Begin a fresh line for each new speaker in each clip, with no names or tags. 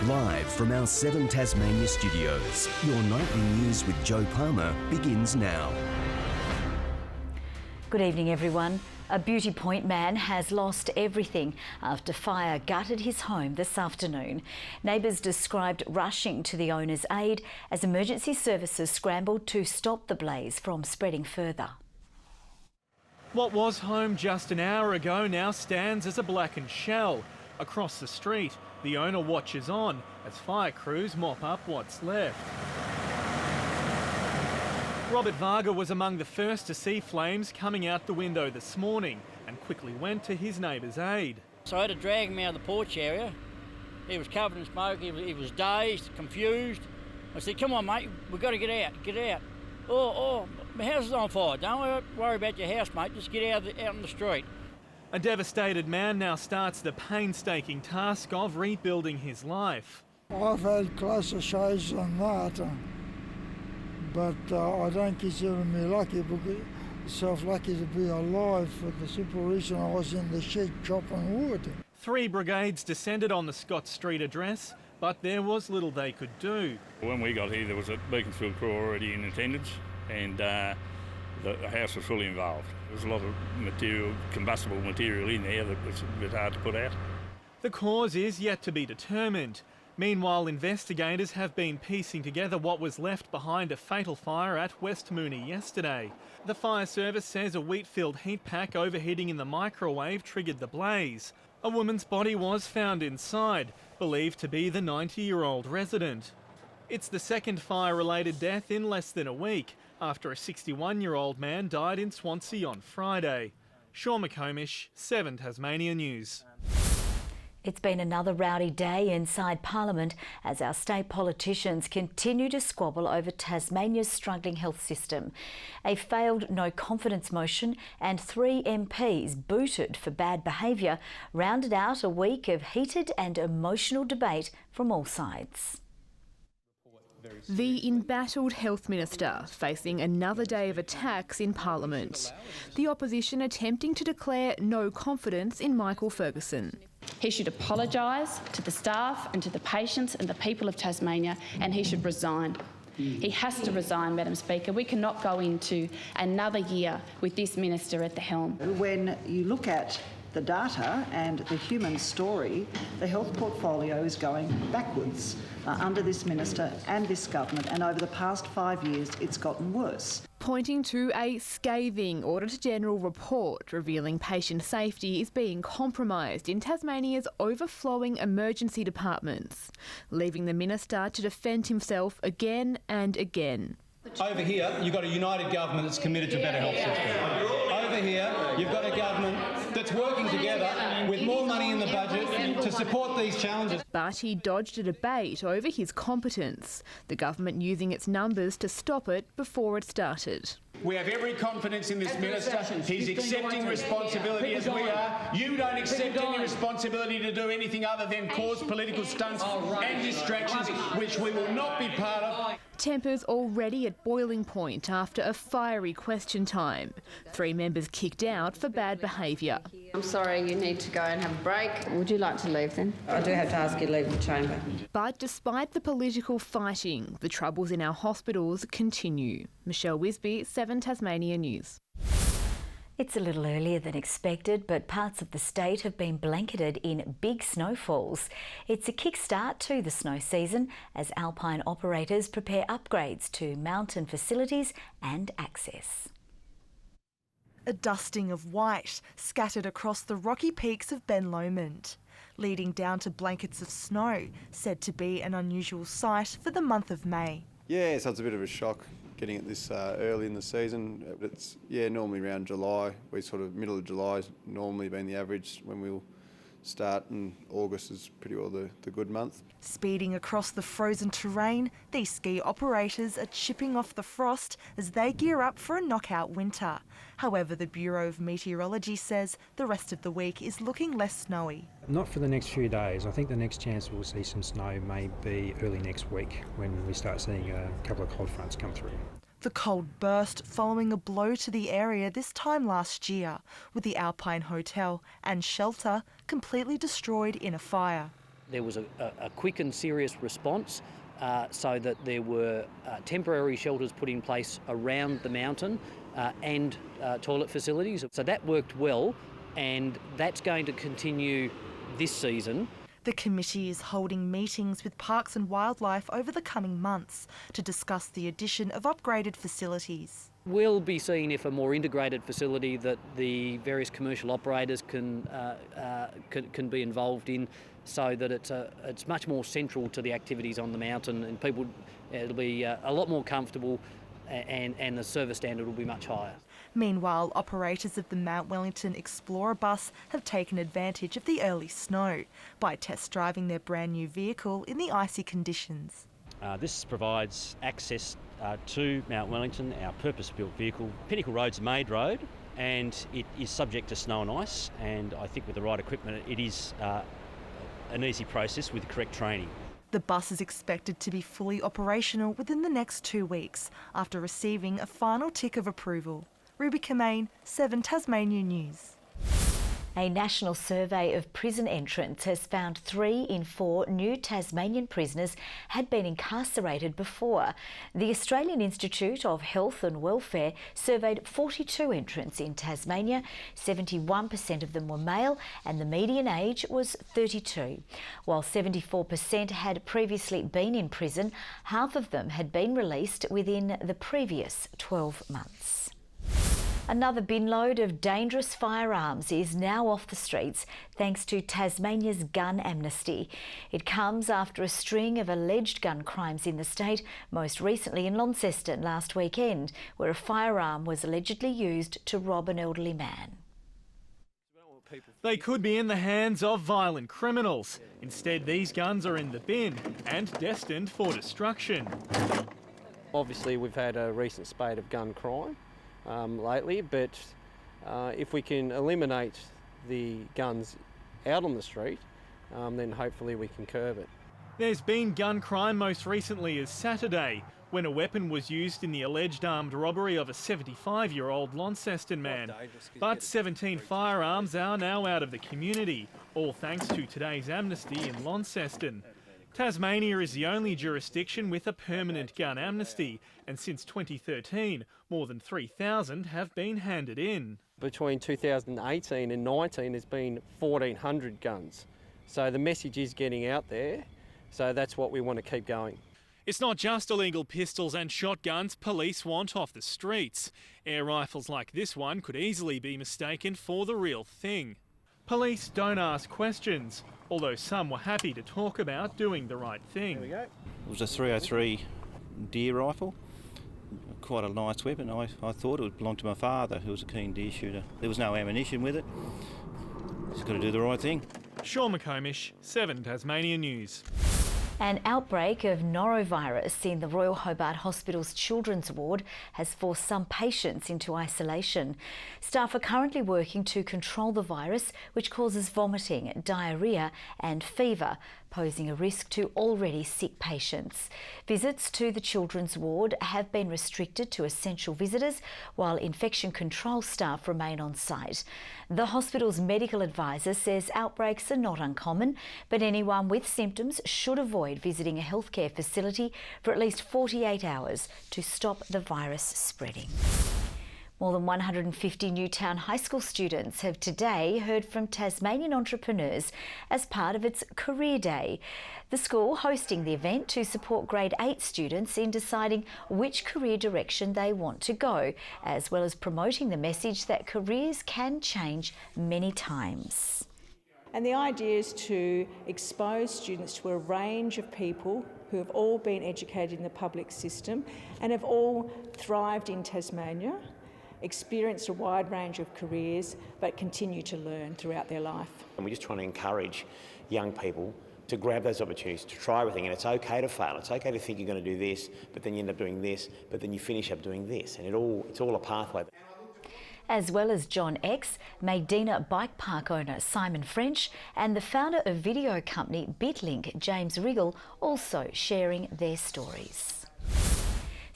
Live from our 7 Tasmania studios, your nightly news with Joe Palmer begins now.
Good evening, everyone. A Beauty Point man has lost everything after fire gutted his home this afternoon. Neighbours described rushing to the owner's aid as emergency services scrambled to stop the blaze from spreading further.
What was home just an hour ago now stands as a blackened shell. Across the street, the owner watches on as fire crews mop up what's left. Robert Varga was among the first to see flames coming out the window this morning and quickly went to his neighbour's aid.
So I had to drag him out of the porch area. He was covered in smoke, he was dazed, confused. I said, come on mate, we've got to get out. Oh, my house is on fire. Don't worry about your house, mate, just get out in the street.
A devastated man now starts the painstaking task of rebuilding his life.
I've had closer shows than that. But I don't consider me lucky, lucky to be alive for the simple reason I was in the shed chopping wood.
3 brigades descended on the Scott Street address, but there was little they could do.
When we got here, there was a Beaconsfield crew already in attendance, and the house was fully involved. There was a lot of combustible material in there that was a bit hard to put out.
The cause is yet to be determined. Meanwhile, investigators have been piecing together what was left behind a fatal fire at West Moonee yesterday. The fire service says a wheat-filled heat pack overheating in the microwave triggered the blaze. A woman's body was found inside, believed to be the 90-year-old resident. It's the second fire-related death in less than a week, after a 61-year-old man died in Swansea on Friday. Sean McComish, 7 Tasmania News.
It's been another rowdy day inside Parliament as our state politicians continue to squabble over Tasmania's struggling health system. A failed no confidence motion and 3 MPs booted for bad behaviour rounded out a week of heated and emotional debate from all sides.
The embattled Health Minister facing another day of attacks in Parliament. The opposition attempting to declare no confidence in Michael Ferguson.
He should apologise to the staff and to the patients and the people of Tasmania, and he should resign. He has to resign, Madam Speaker. We cannot go into another year with this minister at the helm.
When you look at the data and the human story, the health portfolio is going backwards under this minister and this government, and over the past 5 years it's gotten worse.
Pointing to a scathing Auditor-General report revealing patient safety is being compromised in Tasmania's overflowing emergency departments, leaving the minister to defend himself again and again.
Over here, you've got a united government that's committed to a better health system. Over here, you've got a government that's working together with more money in the budget to support these challenges.
But he dodged a debate over his competence, the government using its numbers to stop it before it started.
We have every confidence in this minister. He's accepting responsibility as we are. You don't accept any responsibility to do anything other than cause political stunts and distractions, which we will not be part of.
Tempers already at boiling point after a fiery question time. 3 members kicked out for bad behaviour.
I'm sorry, you need to go and have a break. Would you like to leave then? I do have to ask you to leave the chamber.
But despite the political fighting, the troubles in our hospitals continue. Michelle Wisby, 7 Tasmania News.
It's a little earlier than expected, but parts of the state have been blanketed in big snowfalls. It's a kickstart to the snow season as alpine operators prepare upgrades to mountain facilities and access.
A dusting of white scattered across the rocky peaks of Ben Lomond, leading down to blankets of snow, said to be an unusual sight for the month of May.
Yeah, so it's a bit of a shock getting it this early in the season. It's normally around July. We sort of middle of July has normally been the average when we'll start, and August is pretty well the good month.
Speeding across the frozen terrain, these ski operators are chipping off the frost as they gear up for a knockout winter. However, the Bureau of Meteorology says the rest of the week is looking less snowy.
Not for the next few days. I think the next chance we'll see some snow may be early next week when we start seeing a couple of cold fronts come through.
The cold burst following a blow to the area this time last year, with the Alpine Hotel and shelter completely destroyed in a fire.
there was a quick and serious response so that there were temporary shelters put in place around the mountain and toilet facilities. So that worked well, and that's going to continue this season.
The committee is holding meetings with Parks and Wildlife over the coming months to discuss the addition of upgraded facilities.
We'll be seeing if a more integrated facility that the various commercial operators can be involved in, so that it's much more central to the activities on the mountain, and it'll be a lot more comfortable, and the service standard will be much higher.
Meanwhile, operators of the Mount Wellington Explorer bus have taken advantage of the early snow by test driving their brand new vehicle in the icy conditions.
This provides access to Mount Wellington, our purpose-built vehicle. Pinnacle Road's a made road, and it is subject to snow and ice, and I think with the right equipment it is an easy process with correct training.
The bus is expected to be fully operational within the next 2 weeks after receiving a final tick of approval. Ruby Kamain, 7 Tasmania News.
A national survey of prison entrants has found 3 in 4 new Tasmanian prisoners had been incarcerated before. The Australian Institute of Health and Welfare surveyed 42 entrants in Tasmania. 71% of them were male and the median age was 32. While 74% had previously been in prison, half of them had been released within the previous 12 months. Another bin load of dangerous firearms is now off the streets thanks to Tasmania's gun amnesty. It comes after a string of alleged gun crimes in the state, most recently in Launceston last weekend, where a firearm was allegedly used to rob an elderly man.
They could be in the hands of violent criminals. Instead, these guns are in the bin and destined for destruction.
Obviously, we've had a recent spate of gun crime lately, but if we can eliminate the guns out on the street, then hopefully we can curb it.
There's been gun crime most recently as Saturday, when a weapon was used in the alleged armed robbery of a 75-year-old Launceston man. But 17 firearms are now out of the community, all thanks to today's amnesty in Launceston. Tasmania is the only jurisdiction with a permanent gun amnesty, and since 2013, more than 3,000 have been handed in.
Between 2018 and 19, there's been 1,400 guns. So the message is getting out there, so that's what we want to keep going.
It's not just illegal pistols and shotguns police want off the streets. Air rifles like this one could easily be mistaken for the real thing. Police don't ask questions, although some were happy to talk about doing the right thing.
There we go. It was a 303 deer rifle, quite a nice weapon. I thought it would belong to my father, who was a keen deer shooter. There was no ammunition with it. Just got to do the right thing.
Sean McComish, 7 Tasmania News.
An outbreak of Norovirus in the Royal Hobart Hospital's children's ward has forced some patients into isolation. Staff are currently working to control the virus, which causes vomiting, diarrhoea and fever, posing a risk to already sick patients. Visits to the children's ward have been restricted to essential visitors, while infection control staff remain on site. The hospital's medical advisor says outbreaks are not uncommon, but anyone with symptoms should avoid visiting a healthcare facility for at least 48 hours to stop the virus spreading. More than 150 Newtown High School students have today heard from Tasmanian entrepreneurs as part of its Career Day. The school hosting the event to support grade 8 students in deciding which career direction they want to go, as well as promoting the message that careers can change many times.
And the idea is to expose students to a range of people who have all been educated in the public system and have all thrived in Tasmania, experienced a wide range of careers, but continue to learn throughout their life.
And we're just trying to encourage young people to grab those opportunities, to try everything. And it's okay to fail. It's okay to think you're going to do this, but then you end up doing this, but then you finish up doing this. And it's all a pathway.
As well as John X, Medina Bike Park owner Simon French and the founder of video company BitLink, James Riggle, also sharing their stories.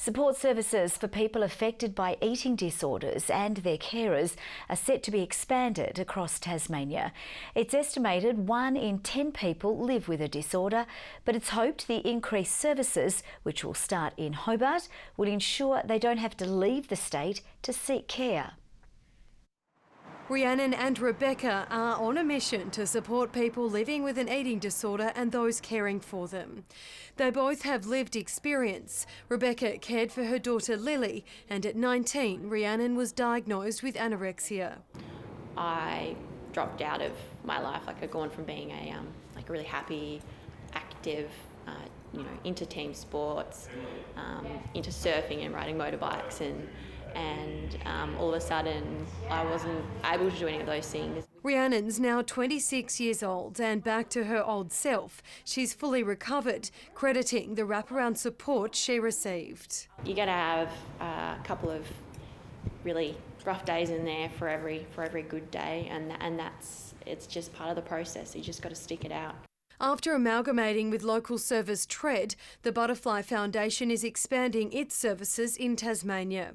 Support services for people affected by eating disorders and their carers are set to be expanded across Tasmania. It's estimated 1 in 10 people live with a disorder, but it's hoped the increased services, which will start in Hobart, will ensure they don't have to leave the state to seek care.
Rhiannon and Rebecca are on a mission to support people living with an eating disorder and those caring for them. They both have lived experience. Rebecca cared for her daughter Lily, and at 19, Rhiannon was diagnosed with anorexia.
I dropped out of my life. I'd gone from being a really happy, active, into team sports, into surfing and riding motorbikes, and all of a sudden I wasn't able to do any of those things.
Rhiannon's now 26 years old and back to her old self. She's fully recovered, crediting the wraparound support she received.
You got to have a couple of really rough days in there for every good day, and it's just part of the process. You just got to stick it out.
After amalgamating with local service Tread, the Butterfly Foundation is expanding its services in Tasmania.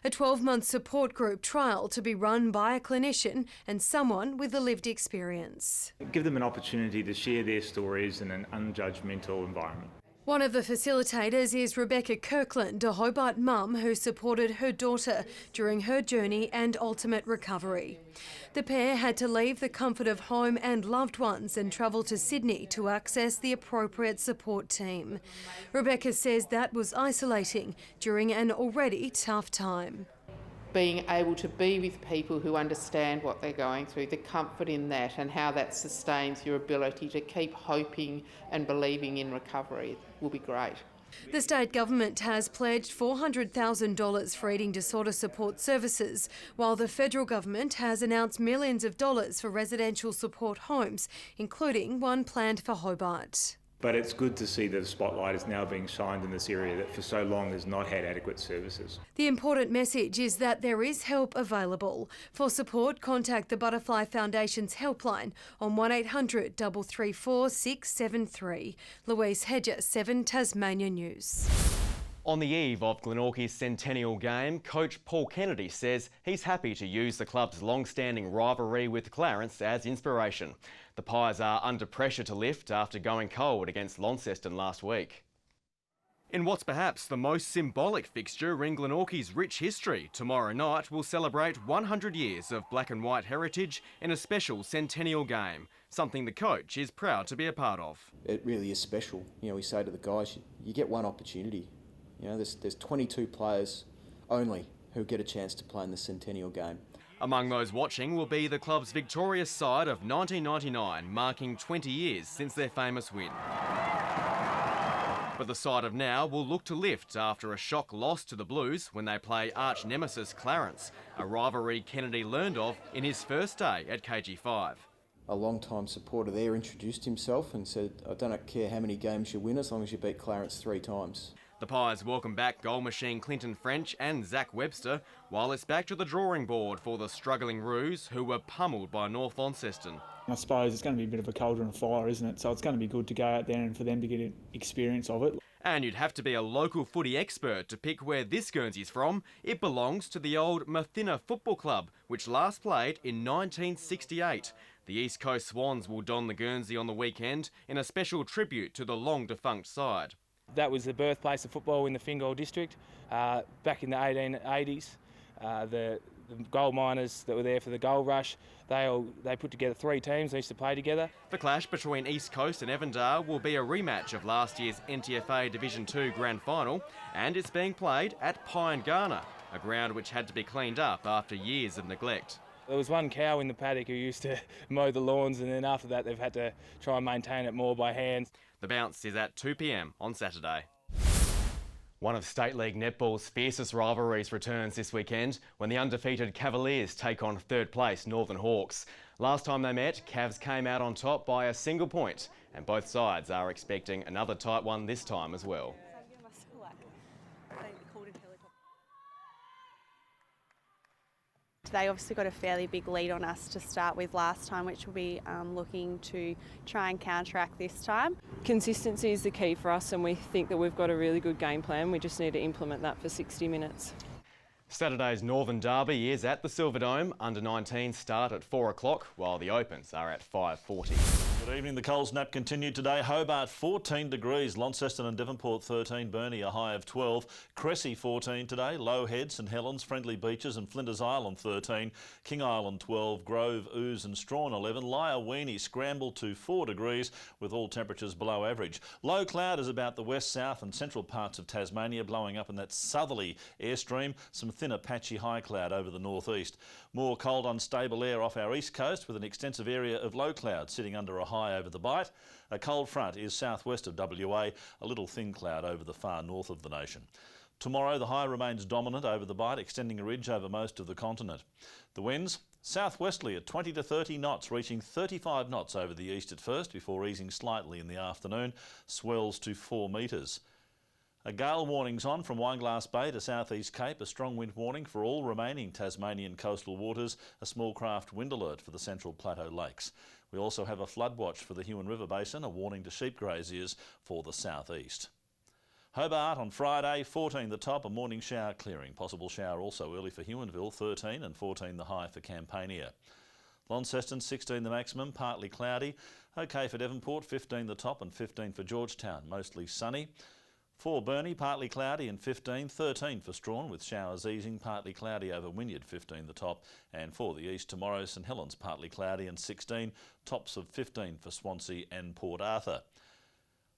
A 12-month support group trial to be run by a clinician and someone with a lived experience.
Give them an opportunity to share their stories in an unjudgmental environment.
One of the facilitators is Rebecca Kirkland, a Hobart mum who supported her daughter during her journey and ultimate recovery. The pair had to leave the comfort of home and loved ones and travel to Sydney to access the appropriate support team. Rebecca says that was isolating during an already tough time.
Being able to be with people who understand what they're going through, the comfort in that and how that sustains your ability to keep hoping and believing in recovery will be great.
The state government has pledged $400,000 for eating disorder support services, while the federal government has announced millions of dollars for residential support homes, including one planned for Hobart.
But it's good to see that a spotlight is now being shined in this area that for so long has not had adequate services.
The important message is that there is help available. For support, contact the Butterfly Foundation's helpline on 1800 334 673. Louise Hedger, 7 Tasmania News.
On the eve of Glenorchy's centennial game, coach Paul Kennedy says he's happy to use the club's long-standing rivalry with Clarence as inspiration. The Pies are under pressure to lift after going cold against Launceston last week. In what's perhaps the most symbolic fixture in Glenorchy's rich history, tomorrow night will celebrate 100 years of black and white heritage in a special centennial game, something the coach is proud to be a part of.
It really is special. We say to the guys, you get one opportunity. There's 22 players only who get a chance to play in the centennial game.
Among those watching will be the club's victorious side of 1999, marking 20 years since their famous win. But the side of now will look to lift after a shock loss to the Blues when they play arch nemesis Clarence, a rivalry Kennedy learned of in his first day at KG5.
A long-time supporter there introduced himself and said, I don't care how many games you win as long as you beat Clarence 3 times.
The Pies welcome back goal machine Clinton French and Zach Webster, while it's back to the drawing board for the struggling Roos, who were pummeled by North Launceston.
I suppose it's going to be a bit of a cauldron of fire, isn't it? So it's going to be good to go out there and for them to get an experience of it.
And you'd have to be a local footy expert to pick where this Guernsey's from. It belongs to the old Mathina Football Club, which last played in 1968. The East Coast Swans will don the Guernsey on the weekend in a special tribute to the long-defunct side.
That was the birthplace of football in the Fingal district back in the 1880s. The gold miners that were there for the gold rush, they put together 3 teams. They used to play together.
The clash between East Coast and Avondale will be a rematch of last year's NTFA Division 2 Grand Final, and it's being played at Pine Garner, a ground which had to be cleaned up after years of neglect.
There was one cow in the paddock who used to mow the lawns, and then after that they've had to try and maintain it more by hand.
The bounce is at 2 p.m. on Saturday. One of State League netball's fiercest rivalries returns this weekend when the undefeated Cavaliers take on third place Northern Hawks. Last time they met, Cavs came out on top by a single point, and both sides are expecting another tight one this time as well.
They obviously got a fairly big lead on us to start with last time, which we'll be looking to try and counteract this time.
Consistency is the key for us, and we think that we've got a really good game plan. We just need to implement that for 60 minutes.
Saturday's Northern Derby is at the Silverdome. Under-19 start at 4 o'clock, while the Opens are at 5:40.
Good evening. The cold snap continued today. Hobart 14 degrees, Launceston and Devonport 13, Burnie a high of 12, Cressy 14 today, Low Head, St Helens, Friendly Beaches and Flinders Island 13, King Island 12, Grove, Ouse and Strawn 11, Lyre scrambled to 4 degrees with all temperatures below average. Low cloud is about the west, south and central parts of Tasmania, blowing up in that southerly airstream, some thinner patchy high cloud over the northeast. More cold unstable air off our east coast with an extensive area of low cloud sitting under a high over the Bight. A cold front is southwest of WA, a little thin cloud over the far north of the nation. Tomorrow the high remains dominant over the Bight, extending a ridge over most of the continent. The winds southwesterly at 20 to 30 knots, reaching 35 knots over the east at first before easing slightly in the afternoon, swells to 4 metres. A gale warning's on from Wineglass Bay to South East Cape, a strong wind warning for all remaining Tasmanian coastal waters, a small craft wind alert for the Central Plateau Lakes. We also have a flood watch for the Huon River Basin, a warning to sheep graziers for the southeast. Hobart on Friday, 14 the top, a morning shower clearing. Possible shower also early for Huonville, 13 and 14 the high for Campania. Launceston, 16 the maximum, partly cloudy. OK for Devonport, 15 the top and 15 for Georgetown, mostly sunny. For Burnie, partly cloudy and 15, 13 for Strawn with showers easing, partly cloudy over Wynyard, 15 the top, and for the east tomorrow, St Helens partly cloudy and 16, tops of 15 for Swansea and Port Arthur.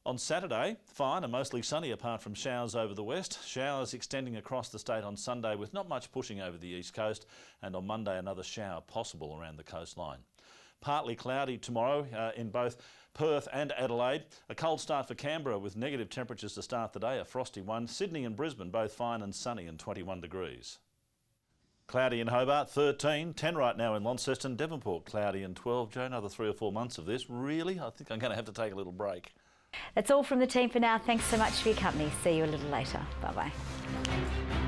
On Saturday, fine and mostly sunny apart from showers over the west, showers extending across the state on Sunday with not much pushing over the east coast, and on Monday another shower possible around the coastline. Partly cloudy tomorrow in both Perth and Adelaide. A cold start for Canberra with negative temperatures to start the day, a frosty one. Sydney and Brisbane both fine and sunny and 21 degrees. Cloudy in Hobart, 13, 10 right now in Launceston. Devonport, cloudy and 12. Joe, another 3 or 4 months of this. Really? I think I'm going to have to take a little break.
That's all from the team for now. Thanks so much for your company. See you a little later. Bye-bye.